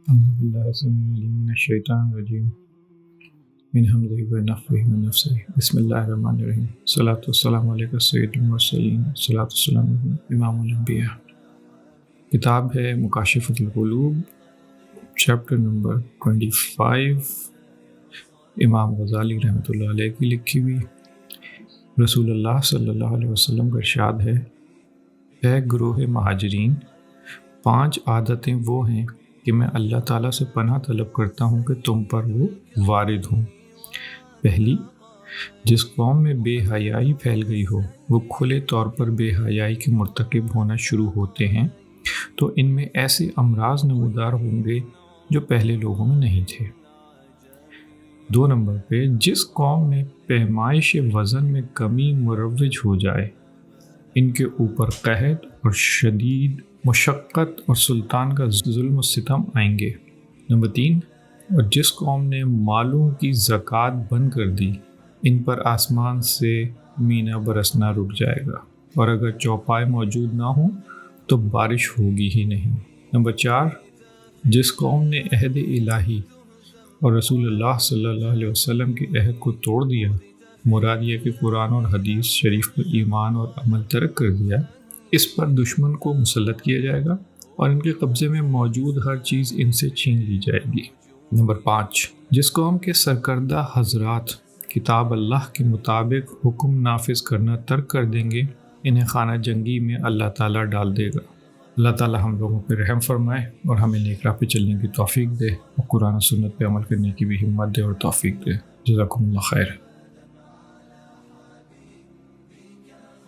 أعوذ بالله السميع العليم من الشيطان الرجيم من همزه ونفخه ونفثه بسم الله الرحمن الرحیم الصلاة والسلام علیک سید المرسلین الصلاة والسلام علی امام الانبیاء۔ کتاب ہے مکاشفۃ القلوب، چیپٹر نمبر 25، امام غزالی رحمۃ اللہ علیہ کی لکھی ہوئی۔ رسول اللہ صلی اللہ علیہ وسلم کا ارشاد ہے، اے گروہ مہاجرین، 5 عادتیں وہ ہیں کہ میں اللہ تعالیٰ سے پناہ طلب کرتا ہوں کہ تم پر وہ وارد ہوں۔ پہلی، جس قوم میں بے حیائی پھیل گئی ہو، وہ کھلے طور پر بے حیائی کے مرتکب ہونا شروع ہوتے ہیں تو ان میں ایسے امراض نمودار ہوں گے جو پہلے لوگوں میں نہیں تھے۔ 2 نمبر پہ، جس قوم میں پیمائش وزن میں کمی مروج ہو جائے، ان کے اوپر قحط اور شدید مشقت اور سلطان کا ظلم و ستم آئیں گے۔ نمبر 3، اور جس قوم نے مالوں کی زکوٰۃ بند کر دی، ان پر آسمان سے مینا برسنا رک جائے گا، اور اگر چوپائے موجود نہ ہوں تو بارش ہوگی ہی نہیں۔ نمبر 4، جس قوم نے عہد الہی اور رسول اللہ صلی اللہ علیہ وسلم کے عہد کو توڑ دیا، مراد یہ کہ قرآن اور حدیث شریف پر ایمان اور عمل ترک کر دیا، اس پر دشمن کو مسلط کیا جائے گا اور ان کے قبضے میں موجود ہر چیز ان سے چھین لی جائے گی۔ نمبر 5، جس قوم کے سرکردہ حضرات کتاب اللہ کے مطابق حکم نافذ کرنا ترک کر دیں گے، انہیں خانہ جنگی میں اللہ تعالیٰ ڈال دے گا۔ اللہ تعالیٰ ہم لوگوں پہ رحم فرمائے اور ہمیں نیک راہ پہ چلنے کی توفیق دے اور قرآن و سنت پہ عمل کرنے کی بھی ہمت دے اور توفیق دے۔ جزاکم اللہ خیر۔